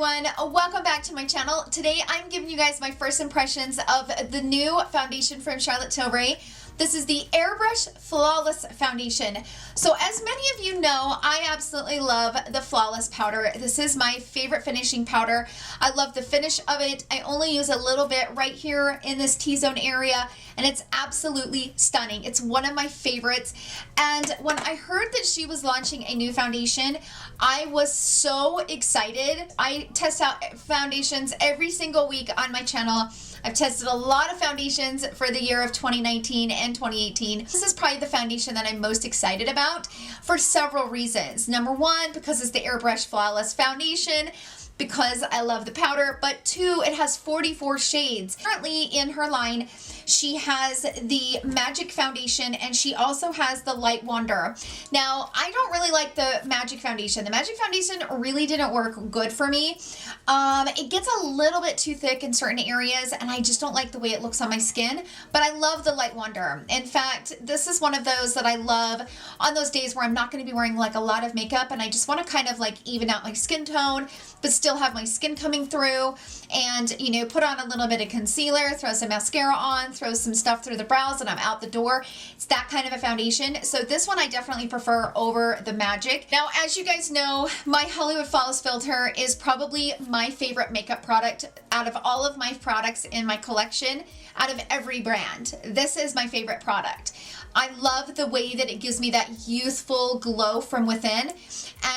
everyone, welcome back to my channel. Today I'm giving you guys my first impressions of the new foundation from Charlotte Tilbury. This is the Airbrush Flawless Foundation. So as many of you know, I absolutely love the Flawless powder. This is my favorite finishing powder. I love the finish of it. I only use a little bit right here in this T-zone area, and it's absolutely stunning. It's one of my favorites. And when I heard that she was launching a new foundation, I was so excited. I test out foundations every single week on my channel. I've tested a lot of foundations for the year of 2019 and 2018. This is probably the foundation that I'm most excited about for several reasons. Number one, because it's the Airbrush Flawless Foundation, because I love the powder, but two, it has 44 shades. Currently in her line, she has the Magic Foundation and she also has the Light Wonder. Now, I don't really like the Magic Foundation. The Magic Foundation really didn't work good for me. It gets a little bit too thick in certain areas and I just don't like the way it looks on my skin, but I love the Light Wonder. In fact, this is one of those that I love on those days where I'm not going to be wearing like a lot of makeup and I just want to kind of like even out my skin tone, but still have my skin coming through and, you know, put on a little bit of concealer, throw some mascara on, throw some stuff through the brows, and I'm out the door. It's that kind of a foundation. So this one I definitely prefer over the Magic. Now, as you guys know, my Hollywood Flawless filter is probably my favorite makeup product out of all of my products in my collection, out of every brand. This is my favorite product. I love the way that it gives me that youthful glow from within,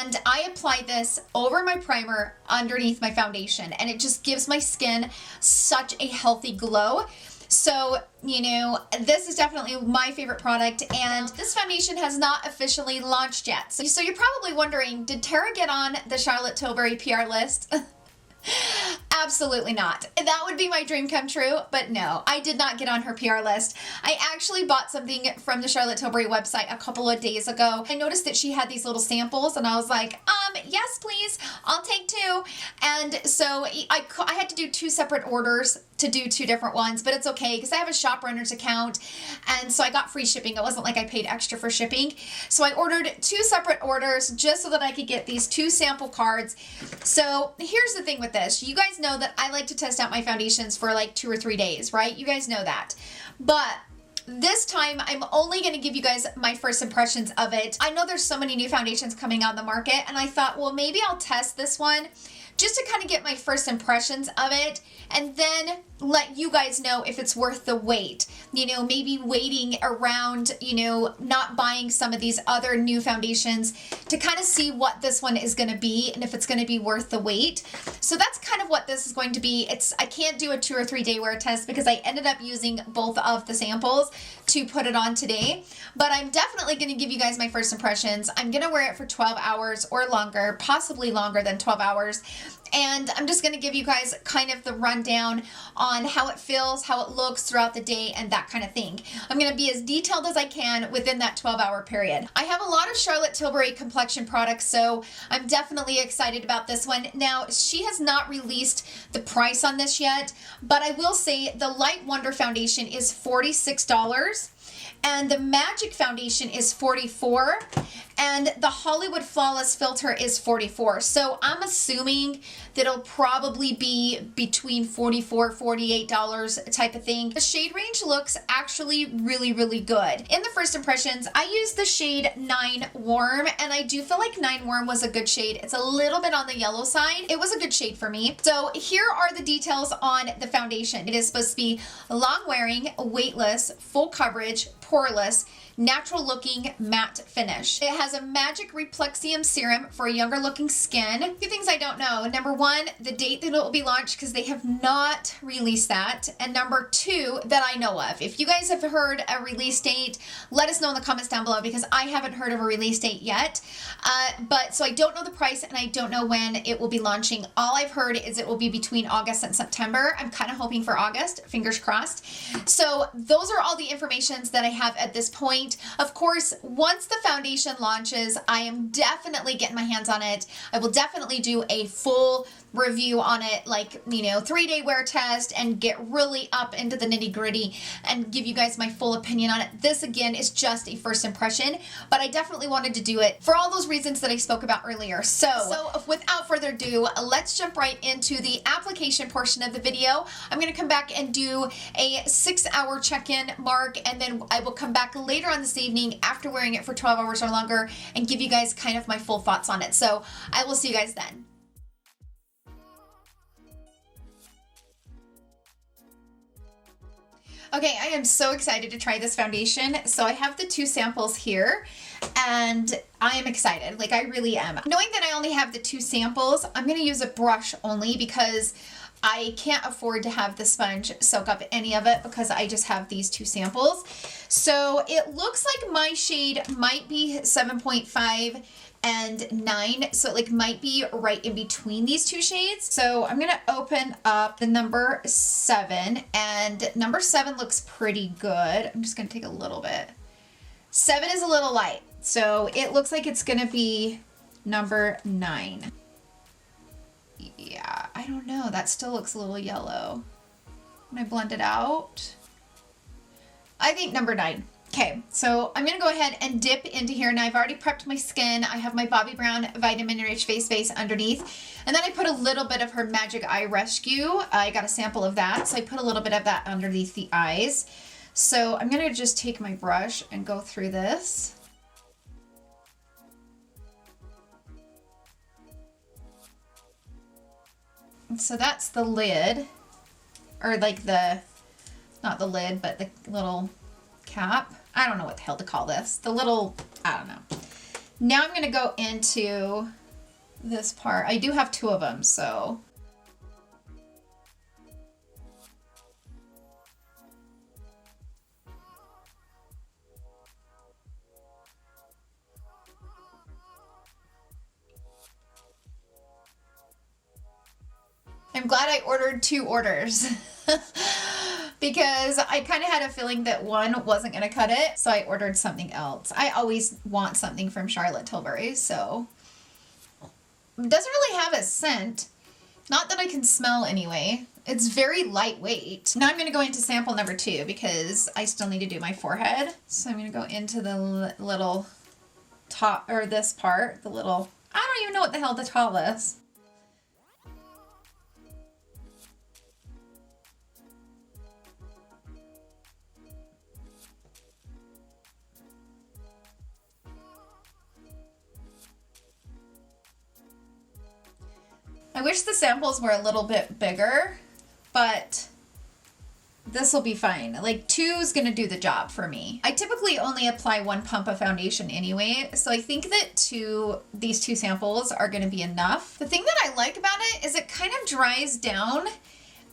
and I apply this over my primer underneath my foundation, and it just gives my skin such a healthy glow. So, you know, this is definitely my favorite product, and this foundation has not officially launched yet. So you're probably wondering, did Tara get on the Charlotte Tilbury PR list? Absolutely not. That would be my dream come true, but no, I did not get on her PR list. I actually bought something from the Charlotte Tilbury website a couple of days ago. I noticed that she had these little samples and I was like, yes, please, I'll take two. And so I had to do two separate orders to do two different ones, but it's okay because I have a ShopRunners account and so I got free shipping. It wasn't like I paid extra for shipping. So I ordered two separate orders just so that I could get these two sample cards. So here's the thing with this. You guys know that I like to test out my foundations for like 2 or 3 days, right? You guys know that. But this time, I'm only going to give you guys my first impressions of it. I know there's so many new foundations coming on the market, and I thought, well, maybe I'll test this one just to kind of get my first impressions of it, and then let you guys know if it's worth the wait. You know, maybe waiting around, you know, not buying some of these other new foundations to kind of see what this one is going to be and if it's going to be worth the wait. So that's kind of what this is going to be. I can't do a 2 or 3 day wear test because I ended up using both of the samples to put it on today, but I'm definitely going to give you guys my first impressions. I'm going to wear it for 12 hours or longer, possibly longer than 12 hours. And I'm just going to give you guys kind of the rundown on how it feels, how it looks throughout the day, and that kind of thing. I'm going to be as detailed as I can within that 12-hour period. I have a lot of Charlotte Tilbury complexion products, so I'm definitely excited about this one. Now, she has not released the price on this yet, but I will say the Light Wonder Foundation is $46. And the Magic Foundation is $44, and the Hollywood Flawless filter is $44. So I'm assuming that it'll probably be between $44, $48 type of thing. The shade range looks actually really, really good. In the first impressions, I used the shade 9 Warm, and I do feel like 9 Warm was a good shade. It's a little bit on the yellow side. It was a good shade for me. So here are the details on the foundation. It is supposed to be long wearing, weightless, full coverage, poreless, natural looking matte finish. It has a Magic Replexium serum for younger looking skin. A few things I don't know. Number one, the date that it will be launched, because they have not released that. And number two, that I know of. If you guys have heard a release date, let us know in the comments down below, because I haven't heard of a release date yet. So I don't know the price and I don't know when it will be launching. All I've heard is it will be between August and September. I'm kind of hoping for August, fingers crossed. So those are all the informations that I have at this point. Of course, once the foundation launches, I am definitely getting my hands on it. I will definitely do a full review on it, like, you know, 3-day wear test and get really up into the nitty gritty and give you guys my full opinion on it. This again is just a first impression, but I definitely wanted to do it for all those reasons that I spoke about earlier. So without further ado, let's jump right into the application portion of the video. I'm going to come back and do a 6-hour check-in mark, and then I will come back later on this evening after wearing it for 12 hours or longer and give you guys kind of my full thoughts on it. So I will see you guys then. Okay, I am so excited to try this foundation. So I have the 2 samples here and I am excited. Like, I really am. Knowing that I only have the 2 samples, I'm going to use a brush only because I can't afford to have the sponge soak up any of it because I just have these 2 samples. So it looks like my shade might be 7.5 and 9, so it like might be right in between these 2 shades. So I'm gonna open up the number 7, and number 7 looks pretty good. I'm just gonna take a little bit. 7 is a little light, so it looks like it's gonna be number 9. Yeah, I don't know, that still looks a little yellow. When I blend it out, I think number 9. Okay, so I'm going to go ahead and dip into here. Now I've already prepped my skin. I have my Bobbi Brown Vitamin Rich Face Base underneath. And then I put a little bit of her Magic Eye Rescue. I got a sample of that, so I put a little bit of that underneath the eyes. So I'm going to just take my brush and go through this. And so that's the lid, or like the, not the lid, but the little cap. I don't know what the hell to call this. The little, I don't know. Now I'm going to go into this part. I do have 2 of them, so. I'm glad I ordered 2 orders. Because I kind of had a feeling that one wasn't going to cut it, so I ordered something else. I always want something from Charlotte Tilbury, so. It doesn't really have a scent. Not that I can smell anyway. It's very lightweight. Now I'm going to go into sample number 2 because I still need to do my forehead. So I'm going to go into the little top, or this part, the little, I don't even know what the hell to call this. I wish the samples were a little bit bigger, but this will be fine. Like 2 is going to do the job for me. I typically only apply 1 pump of foundation anyway, so I think that these 2 samples are going to be enough. The thing that I like about it is it kind of dries down,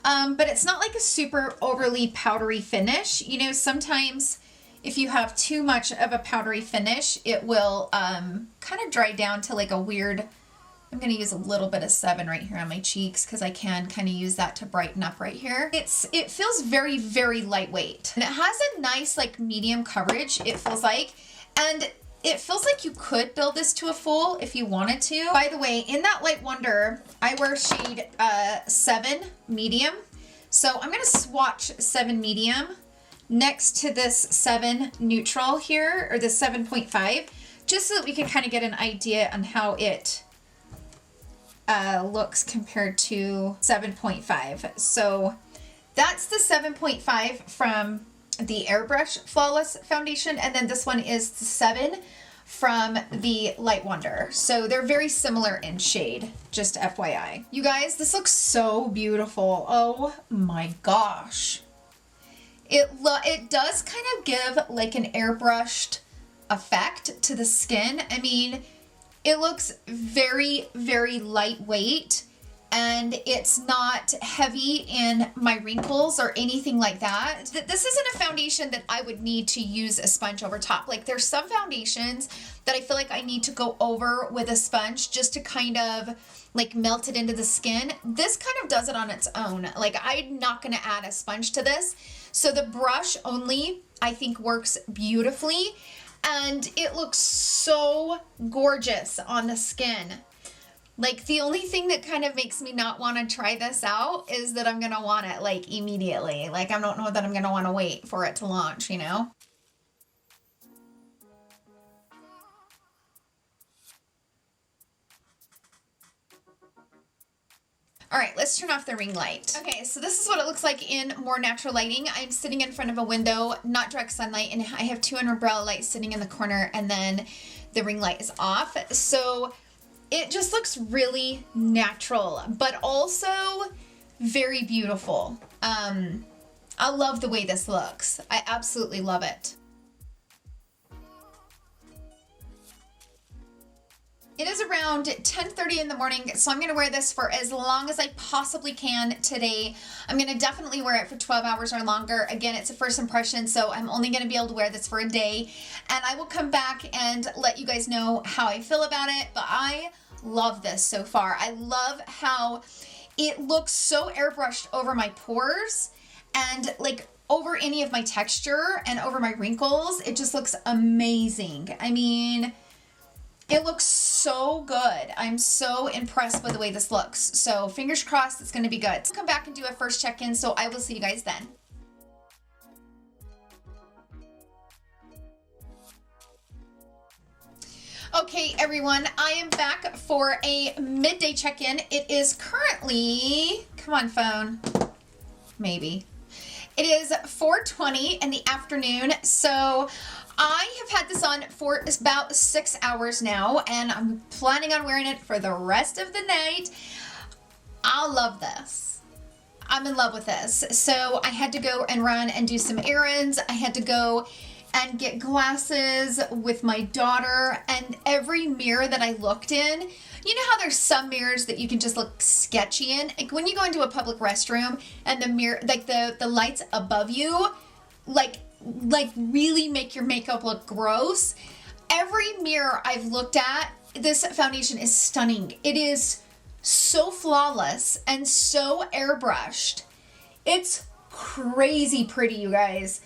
but it's not like a super overly powdery finish. You know, sometimes if you have too much of a powdery finish, it will kind of dry down to like a weird, I'm going to use a little bit of 7 right here on my cheeks because I can kind of use that to brighten up right here. It feels very, very lightweight. And it has a nice like medium coverage, it feels like. And it feels like you could build this to a full if you wanted to. By the way, in that Light Wonder, I wear shade 7 medium. So I'm going to swatch 7 medium next to this 7 neutral here, or the 7.5, just so that we can kind of get an idea on how it looks compared to 7.5. So that's the 7.5 from the Airbrush Flawless Foundation, and then this one is the 7 from the Light Wonder. So they're very similar in shade, just FYI. You guys, this looks so beautiful. Oh my gosh. It does kind of give like an airbrushed effect to the skin. I mean, it looks very, very lightweight, and it's not heavy in my wrinkles or anything like that. This isn't a foundation that I would need to use a sponge over top. Like, there's some foundations that I feel like I need to go over with a sponge just to kind of like melt it into the skin. This kind of does it on its own. Like, I'm not gonna add a sponge to this. So the brush only, I think, works beautifully. And it looks so gorgeous on the skin. Like, the only thing that kind of makes me not want to try this out is that I'm going to want it, like, immediately. Like, I don't know that I'm going to want to wait for it to launch, you know? All right, let's turn off the ring light. Okay, so this is what it looks like in more natural lighting. I'm sitting in front of a window, not direct sunlight, and I have two umbrella lights sitting in the corner, and then the ring light is off. So it just looks really natural, but also very beautiful. I love the way this looks. I absolutely love it. It is around 10:30 in the morning, so I'm going to wear this for as long as I possibly can today. I'm going to definitely wear it for 12 hours or longer. Again, it's a first impression, so I'm only going to be able to wear this for a day, and I will come back and let you guys know how I feel about it, but I love this so far. I love how it looks so airbrushed over my pores and like over any of my texture and over my wrinkles. It just looks amazing. I mean, it looks so good. I'm so impressed by the way this looks. So fingers crossed it's going to be good. I'll come back and do a first check-in, so I will see you guys then. Okay, everyone, I am back for a midday check-in. It is currently, come on phone, maybe. It is 4:20 in the afternoon, so I have had this on for about 6 hours now, and I'm planning on wearing it for the rest of the night. I love this. I'm in love with this. So I had to go and run and do some errands. I had to go and get glasses with my daughter, and every mirror that I looked in, you know how there's some mirrors that you can just look sketchy in? Like when you go into a public restroom and the mirror, like the lights above you, like really make your makeup look gross. Every mirror I've looked at, this foundation is stunning. It is so flawless and so airbrushed. It's crazy pretty, you guys.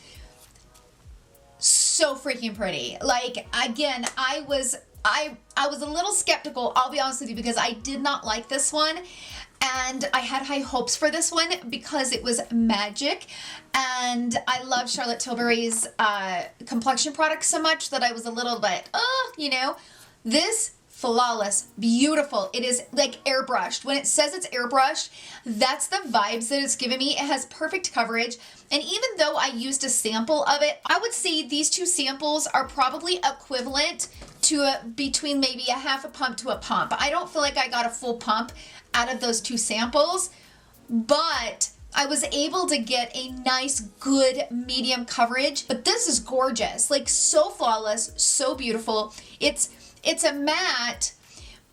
So freaking pretty. Like, again, I was a little skeptical, I'll be honest with you, because I did not like this one. And I had high hopes for this one because it was magic. And I love Charlotte Tilbury's complexion products so much that I was a little bit, you know. This, flawless, beautiful. It is like airbrushed. When it says it's airbrushed, that's the vibes that it's giving me. It has perfect coverage. And even though I used a sample of it, I would say these two samples are probably equivalent to between maybe a half a pump to a pump. I don't feel like I got a full pump out of those two samples, but I was able to get a nice, good, medium coverage. But this is gorgeous, like so flawless, so beautiful. It's a matte,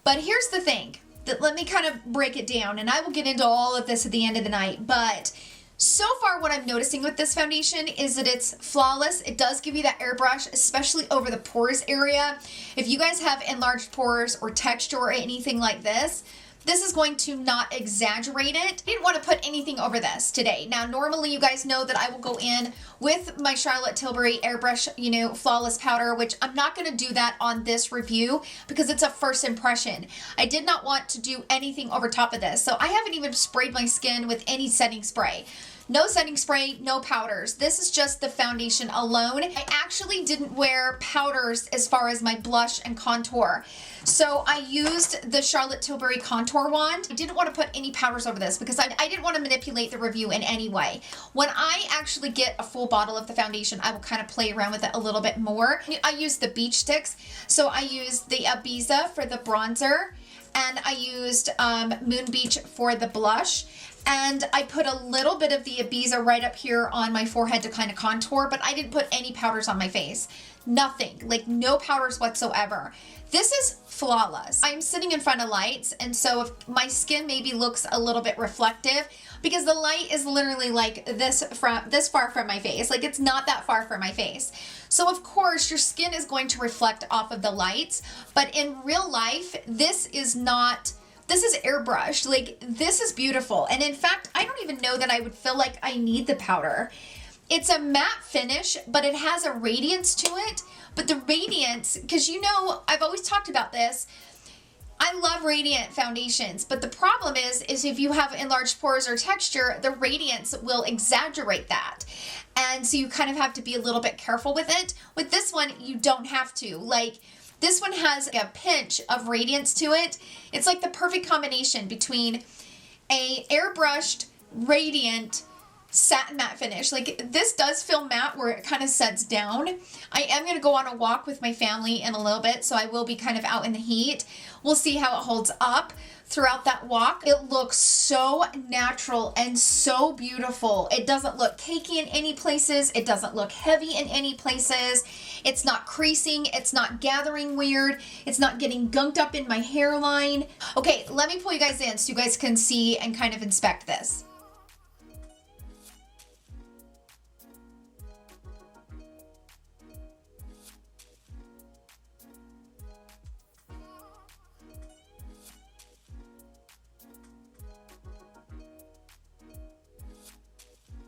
but here's the thing. Let me kind of break it down, and I will get into all of this at the end of the night, but so far what I'm noticing with this foundation is that it's flawless. It does give you that airbrush, especially over the pores area. If you guys have enlarged pores or texture or anything like this is going to not exaggerate it. I didn't want to put anything over this today. Now, normally you guys know that I will go in with my Charlotte Tilbury Airbrush, you know, Flawless Powder, which I'm not going to do that on this review because it's a first impression. I did not want to do anything over top of this. So I haven't even sprayed my skin with any setting spray. No setting spray, no powders. This is just the foundation alone. I actually didn't wear powders as far as my blush and contour. So I used the Charlotte Tilbury contour wand. I didn't want to put any powders over this because I didn't want to manipulate the review in any way. When I actually get a full bottle of the foundation, I will kind of play around with it a little bit more. I used the beach sticks. So I used the Ibiza for the bronzer, and I used Moon Beach for the blush. And I put a little bit of the Ibiza right up here on my forehead to kind of contour, but I didn't put any powders on my face. Nothing, like no powders whatsoever. This is flawless. I'm sitting in front of lights, and so if my skin maybe looks a little bit reflective, because the light is literally like this far from my face. Like it's not that far from my face. So of course your skin is going to reflect off of the lights, but in real life, this is airbrushed. Like this is beautiful. And in fact, I don't even know that I would feel like I need the powder. It's a matte finish, but it has a radiance to it. But the radiance, because you know, I've always talked about this, I love radiant foundations, but the problem is if you have enlarged pores or texture, the radiance will exaggerate that. And so you kind of have to be a little bit careful with it. With this one, you don't have to. Like, this one has a pinch of radiance to it. It's like the perfect combination between a airbrushed, radiant, satin matte finish. Like, this does feel matte where it kind of sets down. I am going to go on a walk with my family in a little bit, so I will be kind of out in the heat. We'll see how it holds up throughout that walk. It looks so natural and so beautiful. It doesn't look cakey in any places. It doesn't look heavy in any places. It's not creasing. It's not gathering weird. It's not getting gunked up in my hairline. Okay, let me pull you guys in so you guys can see and kind of inspect this.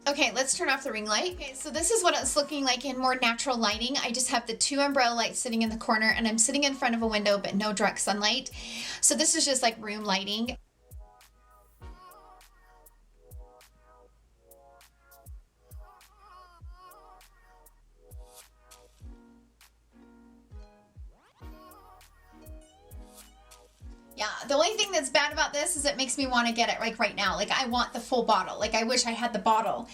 Okay, let's turn off the ring light. Okay, so this is what it's looking like in more natural lighting. I just have the 2 umbrella lights sitting in the corner, and I'm sitting in front of a window, but no direct sunlight. So this is just like room lighting. Yeah, the only thing that's bad about this is it makes me want to get it like right now. Like, I want the full bottle. Like, I wish I had the bottle.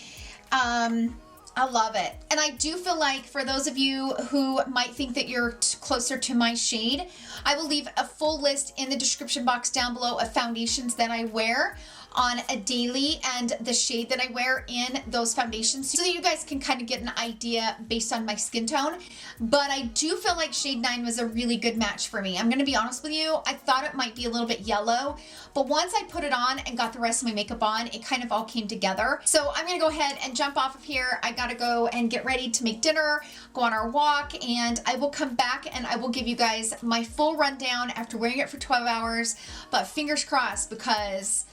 I love it. And I do feel like for those of you who might think that you're closer to my shade, I will leave a full list in the description box down below of foundations that I wear on a daily and the shade that I wear in those foundations, so that you guys can kind of get an idea based on my skin tone. But I do feel like shade 9 was a really good match for me. I'm going to be honest with you. I thought it might be a little bit yellow, but once I put it on and got the rest of my makeup on, it kind of all came together. So I'm going to go ahead and jump off of here. I got to go and get ready to make dinner, go on our walk, and I will come back and I will give you guys my full rundown after wearing it for 12 hours. But fingers crossed, because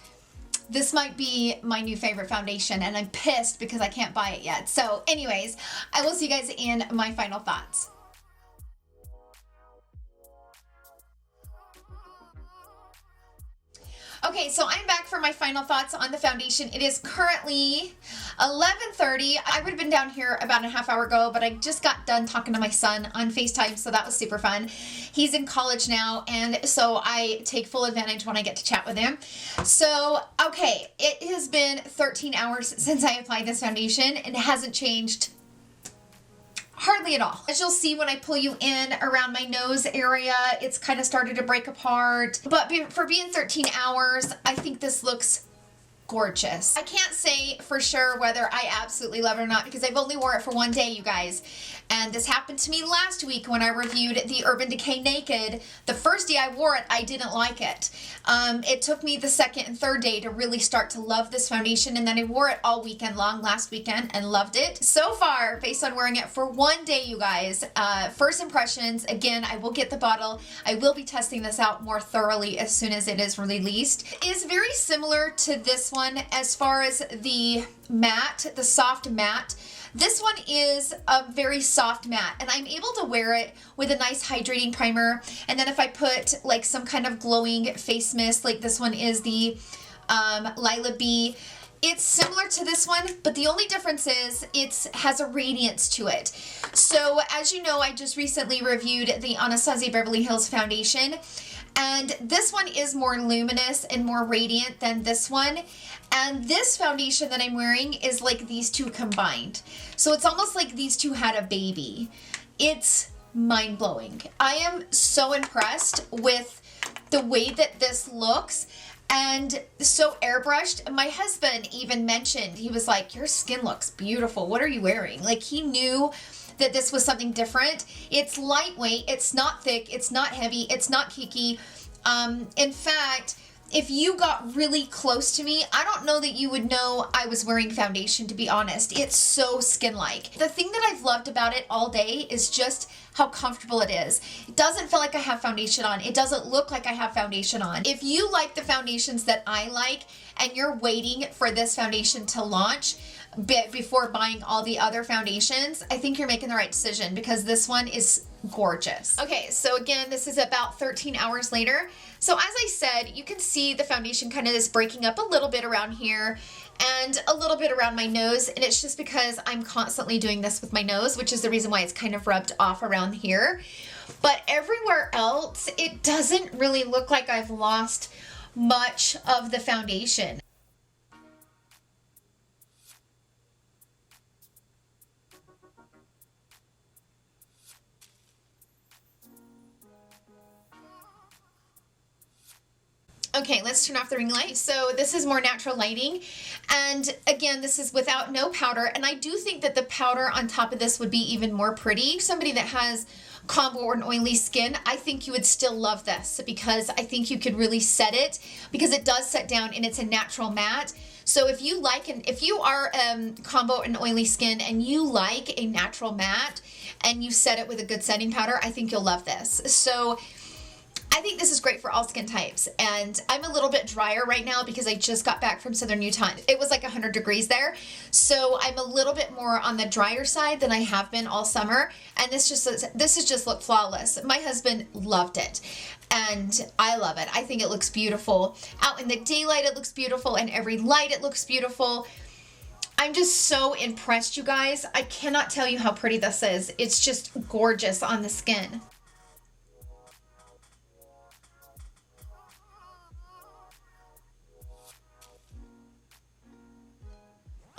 this might be my new favorite foundation, and I'm pissed because I can't buy it yet. So anyways, I will see you guys in my final thoughts. Okay, so I'm back for my final thoughts on the foundation. It is currently 11:30. I would have been down here about a half hour ago, but I just got done talking to my son on FaceTime, so that was super fun. He's in college now, and so I take full advantage when I get to chat with him. So, okay, it has been 13 hours since I applied this foundation, and it hasn't changed hardly at all. As you'll see when I pull you in around my nose area, it's kind of started to break apart. But for being 13 hours, I think this looks gorgeous. I can't say for sure whether I absolutely love it or not, because I've only wore it for one day, you guys. And this happened to me last week when I reviewed the Urban Decay Naked. The first day I wore it, I didn't like it. It took me the second and third day to really start to love this foundation, and then I wore it all weekend long last weekend and loved it. So far, based on wearing it for one day, you guys, first impressions, again, I will get the bottle. I will be testing this out more thoroughly as soon as it is released. It is very similar to this one as far as the matte, the soft matte. This one is a very soft matte, and I'm able to wear it with a nice hydrating primer. And then if I put like some kind of glowing face mist, like this one is the Lila B, it's similar to this one, but the only difference is it has a radiance to it. So as you know, I just recently reviewed the Anastasia Beverly Hills foundation, and this one is more luminous and more radiant than this one. And this foundation that I'm wearing is like these two combined. So it's almost like these two had a baby. It's mind-blowing. I am so impressed with the way that this looks, and so airbrushed. My husband even mentioned, he was like, your skin looks beautiful. What are you wearing? Like, he knew that this was something different. It's lightweight. It's not thick. It's not heavy. It's not cakey. In fact, if you got really close to me, I don't know that you would know I was wearing foundation, to be honest. It's so skin-like. The thing that I've loved about it all day is just how comfortable it is. It doesn't feel like I have foundation on. It doesn't look like I have foundation on. If you like the foundations that I like, and you're waiting for this foundation to launch before buying all the other foundations, I think you're making the right decision, because this one is gorgeous. Okay, so again, this is about 13 hours later. So as I said, you can see the foundation kind of is breaking up a little bit around here and a little bit around my nose, and it's just because I'm constantly doing this with my nose, which is the reason why it's kind of rubbed off around here. But everywhere else, it doesn't really look like I've lost much of the foundation. Okay, let's turn off the ring light. So this is more natural lighting. And again, this is without no powder. And I do think that the powder on top of this would be even more pretty. Somebody that has combo or an oily skin, I think you would still love this because I think you could really set it because it does set down and it's a natural matte. So if you like, if you are combo and oily skin and you like a natural matte and you set it with a good setting powder, I think you'll love this. So I think this is great for all skin types, and I'm a little bit drier right now because I just got back from Southern Utah. It was like 100 degrees there, so I'm a little bit more on the drier side than I have been all summer, and this has just looked flawless. My husband loved it, and I love it. I think it looks beautiful. Out in the daylight, it looks beautiful, and every light, it looks beautiful. I'm just so impressed, you guys. I cannot tell you how pretty this is. It's just gorgeous on the skin.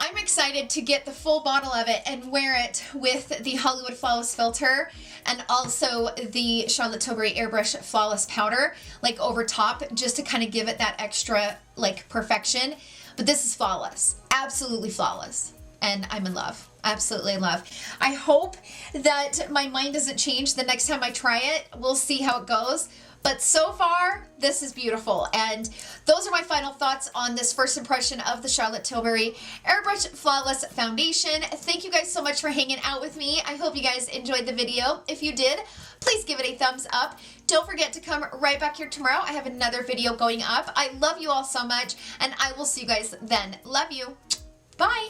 I'm excited to get the full bottle of it and wear it with the Hollywood Flawless filter and also the Charlotte Tilbury Airbrush Flawless powder, like over top, just to kind of give it that extra like perfection. But this is flawless, absolutely flawless, and I'm in love. Absolutely in love. I hope that my mind doesn't change the next time I try it. We'll see how it goes. But so far, this is beautiful. And those are my final thoughts on this first impression of the Charlotte Tilbury Airbrush Flawless Foundation. Thank you guys so much for hanging out with me. I hope you guys enjoyed the video. If you did, please give it a thumbs up. Don't forget to come right back here tomorrow. I have another video going up. I love you all so much, and I will see you guys then. Love you. Bye.